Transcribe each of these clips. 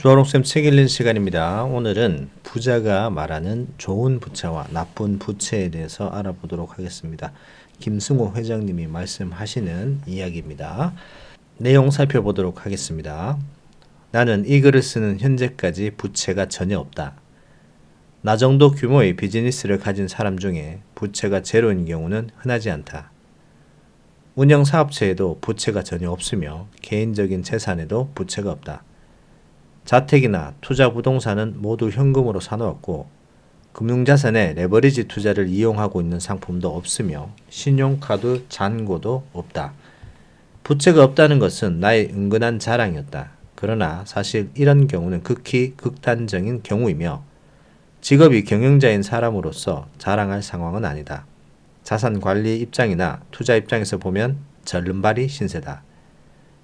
주아롱쌤 책 읽는 시간입니다. 오늘은 부자가 말하는 좋은 부채와 나쁜 부채에 대해서 알아보도록 하겠습니다. 김승호 회장님이 말씀하시는 이야기입니다. 내용 살펴보도록 하겠습니다. 나는 이 글을 쓰는 현재까지 부채가 전혀 없다. 나 정도 규모의 비즈니스를 가진 사람 중에 부채가 제로인 경우는 흔하지 않다. 운영 사업체에도 부채가 전혀 없으며 개인적인 재산에도 부채가 없다. 자택이나 투자 부동산은 모두 현금으로 사놓았고 금융자산에 레버리지 투자를 이용하고 있는 상품도 없으며 신용카드 잔고도 없다. 부채가 없다는 것은 나의 은근한 자랑이었다. 그러나 사실 이런 경우는 극히 극단적인 경우이며 직업이 경영자인 사람으로서 자랑할 상황은 아니다. 자산 관리 입장이나 투자 입장에서 보면 절름발이 신세다.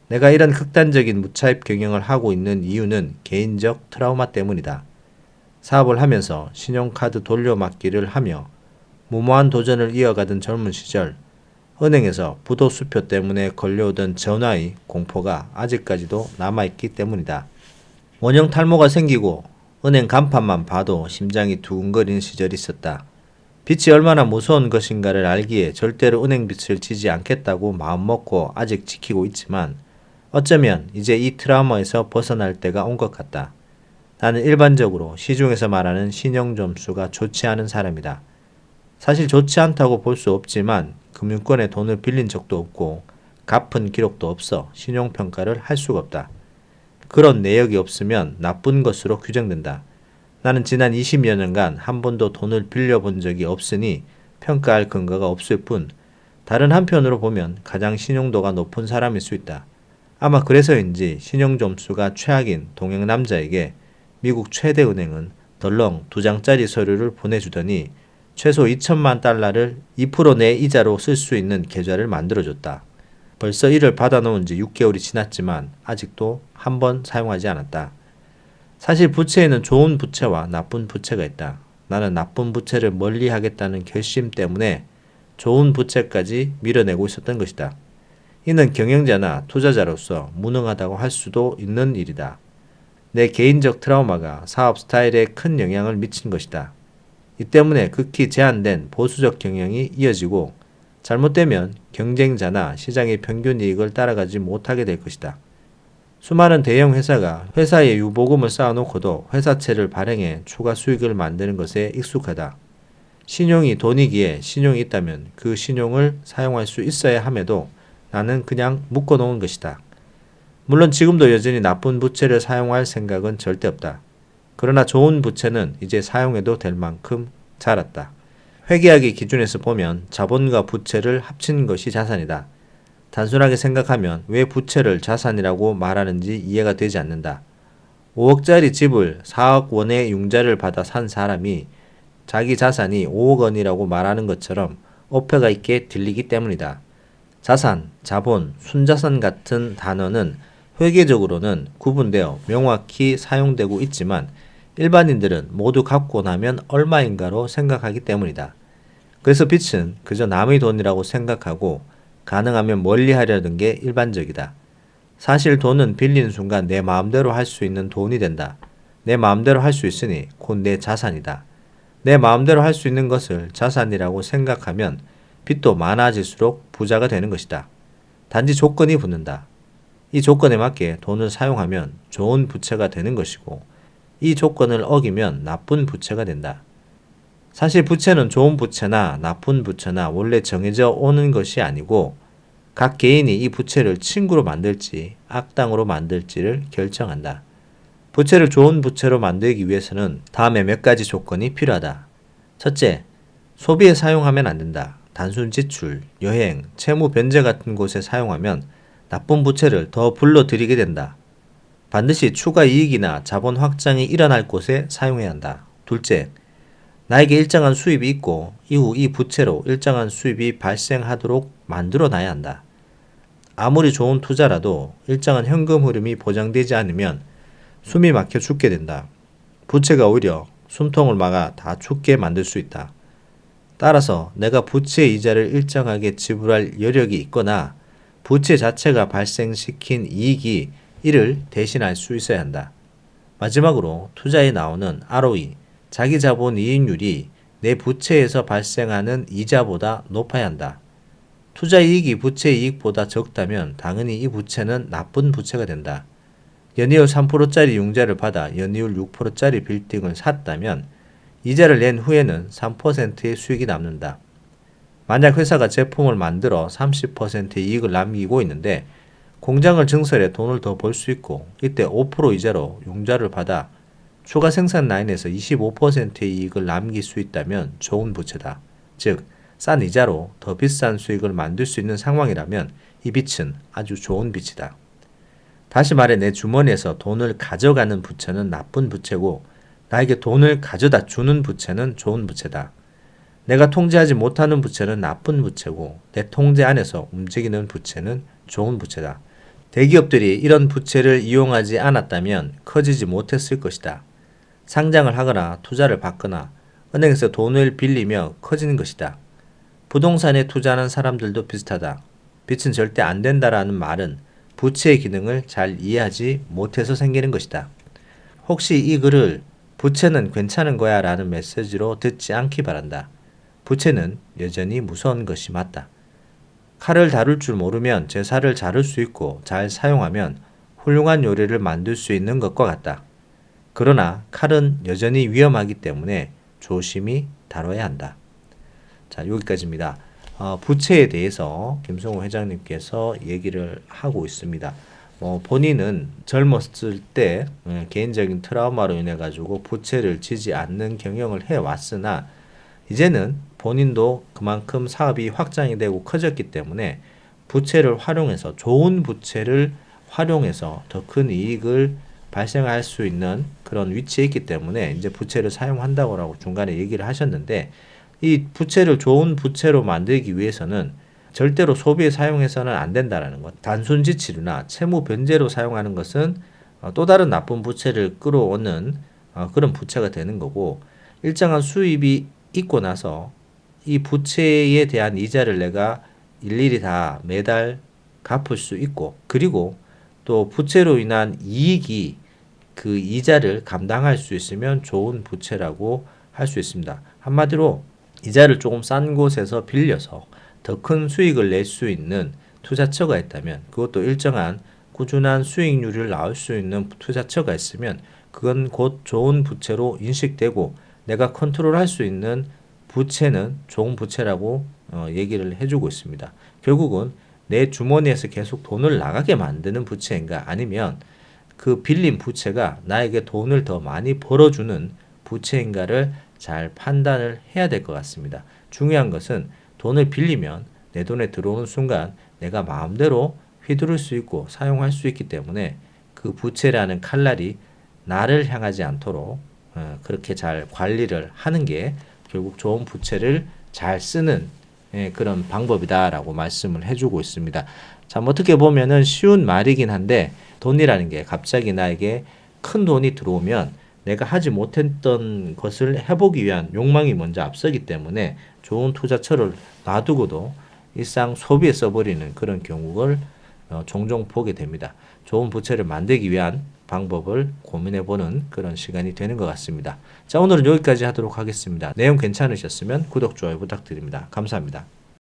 내가 이런 극단적인 무차입 경영을 하고 있는 이유는 개인적 트라우마 때문이다. 사업을 하면서 신용카드 돌려막기를 하며 무모한 도전을 이어가던 젊은 시절 은행에서 부도수표 때문에 걸려오던 전화의 공포가 아직까지도 남아있기 때문이다. 원형 탈모가 생기고 은행 간판만 봐도 심장이 두근거리는 시절이 있었다. 빚이 얼마나 무서운 것인가를 알기에 절대로 은행 빚을 지지 않겠다고 마음먹고 아직 지키고 있지만 어쩌면 이제 이 트라우마에서 벗어날 때가 온 것 같다. 나는 일반적으로 시중에서 말하는 신용점수가 좋지 않은 사람이다. 사실 좋지 않다고 볼 수 없지만 금융권에 돈을 빌린 적도 없고 갚은 기록도 없어 신용평가를 할 수가 없다. 그런 내역이 없으면 나쁜 것으로 규정된다. 나는 지난 20여 년간 한 번도 돈을 빌려본 적이 없으니 평가할 근거가 없을 뿐 다른 한편으로 보면 가장 신용도가 높은 사람일 수 있다. 아마 그래서인지 신용점수가 최악인 동양 남자에게 미국 최대 은행은 덜렁 2장짜리 서류를 보내주더니 최소 2천만 달러를 2% 내 이자로 쓸 수 있는 계좌를 만들어줬다. 벌써 이를 받아놓은 지 6개월이 지났지만 아직도 한 번 사용하지 않았다. 사실 부채에는 좋은 부채와 나쁜 부채가 있다. 나는 나쁜 부채를 멀리하겠다는 결심 때문에 좋은 부채까지 밀어내고 있었던 것이다. 이는 경영자나 투자자로서 무능하다고 할 수도 있는 일이다. 내 개인적 트라우마가 사업 스타일에 큰 영향을 미친 것이다. 이 때문에 극히 제한된 보수적 경영이 이어지고 잘못되면 경쟁자나 시장의 평균 이익을 따라가지 못하게 될 것이다. 수많은 대형 회사가 회사에 유보금을 쌓아놓고도 회사채를 발행해 추가 수익을 만드는 것에 익숙하다. 신용이 돈이기에 신용이 있다면 그 신용을 사용할 수 있어야 함에도 나는 그냥 묶어놓은 것이다. 물론 지금도 여전히 나쁜 부채를 사용할 생각은 절대 없다. 그러나 좋은 부채는 이제 사용해도 될 만큼 자랐다. 회계학의 기준에서 보면 자본과 부채를 합친 것이 자산이다. 단순하게 생각하면 왜 부채를 자산이라고 말하는지 이해가 되지 않는다. 5억짜리 집을 4억 원의 융자를 받아 산 사람이 자기 자산이 5억 원이라고 말하는 것처럼 어폐가 있게 들리기 때문이다. 자산, 자본, 순자산 같은 단어는 회계적으로는 구분되어 명확히 사용되고 있지만 일반인들은 모두 갚고 나면 얼마인가로 생각하기 때문이다. 그래서 빚은 그저 남의 돈이라고 생각하고 가능하면 멀리하려는 게 일반적이다. 사실 돈은 빌린 순간 내 마음대로 할 수 있는 돈이 된다. 내 마음대로 할 수 있으니 곧 내 자산이다. 내 마음대로 할 수 있는 것을 자산이라고 생각하면 빚도 많아질수록 부자가 되는 것이다. 단지 조건이 붙는다. 이 조건에 맞게 돈을 사용하면 좋은 부채가 되는 것이고 이 조건을 어기면 나쁜 부채가 된다. 사실 부채는 좋은 부채나 나쁜 부채나 원래 정해져 오는 것이 아니고 각 개인이 이 부채를 친구로 만들지 악당으로 만들지를 결정한다. 부채를 좋은 부채로 만들기 위해서는 다음에 몇 가지 조건이 필요하다. 첫째, 소비에 사용하면 안 된다. 단순 지출, 여행, 채무 변제 같은 곳에 사용하면 나쁜 부채를 더 불러들이게 된다. 반드시 추가 이익이나 자본 확장이 일어날 곳에 사용해야 한다. 둘째, 나에게 일정한 수입이 있고 이후 이 부채로 일정한 수입이 발생하도록 만들어 놔야 한다. 아무리 좋은 투자라도 일정한 현금 흐름이 보장되지 않으면 숨이 막혀 죽게 된다. 부채가 오히려 숨통을 막아 다 죽게 만들 수 있다. 따라서 내가 부채 이자를 일정하게 지불할 여력이 있거나 부채 자체가 발생시킨 이익이 이를 대신할 수 있어야 한다. 마지막으로 투자에 나오는 ROE, 자기 자본 이익률이 내 부채에서 발생하는 이자보다 높아야 한다. 투자 이익이 부채 이익보다 적다면 당연히 이 부채는 나쁜 부채가 된다. 연이율 3%짜리 융자를 받아 연이율 6%짜리 빌딩을 샀다면 이자를 낸 후에는 3%의 수익이 남는다. 만약 회사가 제품을 만들어 30%의 이익을 남기고 있는데 공장을 증설해 돈을 더 벌 수 있고 이때 5% 이자로 융자를 받아 추가 생산 라인에서 25%의 이익을 남길 수 있다면 좋은 부채다. 즉, 싼 이자로 더 비싼 수익을 만들 수 있는 상황이라면 이 빚은 아주 좋은 빚이다. 다시 말해 내 주머니에서 돈을 가져가는 부채는 나쁜 부채고 나에게 돈을 가져다 주는 부채는 좋은 부채다. 내가 통제하지 못하는 부채는 나쁜 부채고 내 통제 안에서 움직이는 부채는 좋은 부채다. 대기업들이 이런 부채를 이용하지 않았다면 커지지 못했을 것이다. 상장을 하거나 투자를 받거나 은행에서 돈을 빌리며 커지는 것이다. 부동산에 투자하는 사람들도 비슷하다. 빚은 절대 안 된다라는 말은 부채의 기능을 잘 이해하지 못해서 생기는 것이다. 혹시 이 글을 부채는 괜찮은 거야 라는 메시지로 듣지 않기 바란다. 부채는 여전히 무서운 것이 맞다. 칼을 다룰 줄 모르면 제사를 자를 수 있고 잘 사용하면 훌륭한 요리를 만들 수 있는 것과 같다. 그러나 칼은 여전히 위험하기 때문에 조심히 다뤄야 한다. 자, 여기까지입니다. 부채에 대해서 김성호 회장님께서 얘기를 하고 있습니다. 본인은 젊었을 때 개인적인 트라우마로 인해 가지고 부채를 지지 않는 경영을 해왔으나 이제는 본인도 그만큼 사업이 확장이 되고 커졌기 때문에 부채를 활용해서 좋은 부채를 활용해서 더 큰 이익을 발생할 수 있는 그런 위치에 있기 때문에 이제 부채를 사용한다고 중간에 얘기를 하셨는데 이 부채를 좋은 부채로 만들기 위해서는 절대로 소비에 사용해서는 안 된다라는 것. 단순 지출이나 채무 변제로 사용하는 것은 또 다른 나쁜 부채를 끌어오는 그런 부채가 되는 거고 일정한 수입이 있고 나서 이 부채에 대한 이자를 내가 일일이 다 매달 갚을 수 있고 그리고 또 부채로 인한 이익이 그 이자를 감당할 수 있으면 좋은 부채라고 할 수 있습니다. 한마디로 이자를 조금 싼 곳에서 빌려서 더 큰 수익을 낼 수 있는 투자처가 있다면 그것도 일정한 꾸준한 수익률을 낳을 수 있는 투자처가 있으면 그건 곧 좋은 부채로 인식되고 내가 컨트롤할 수 있는 부채는 좋은 부채라고 얘기를 해주고 있습니다. 결국은 내 주머니에서 계속 돈을 나가게 만드는 부채인가 아니면 그 빌린 부채가 나에게 돈을 더 많이 벌어주는 부채인가를 잘 판단을 해야 될 것 같습니다. 중요한 것은 돈을 빌리면 내 돈에 들어오는 순간 내가 마음대로 휘두를 수 있고 사용할 수 있기 때문에 그 부채라는 칼날이 나를 향하지 않도록 그렇게 잘 관리를 하는 게 결국 좋은 부채를 잘 쓰는 그런 방법이다라고 말씀을 해주고 있습니다. 참 어떻게 보면은 쉬운 말이긴 한데 돈이라는 게 갑자기 나에게 큰 돈이 들어오면 내가 하지 못했던 것을 해보기 위한 욕망이 먼저 앞서기 때문에 좋은 투자처를 놔두고도 일상 소비에 써버리는 그런 경우를 종종 보게 됩니다. 좋은 부채를 만들기 위한 방법을 고민해보는 그런 시간이 되는 것 같습니다. 자, 오늘은 여기까지 하도록 하겠습니다. 내용 괜찮으셨으면 구독, 좋아요 부탁드립니다. 감사합니다.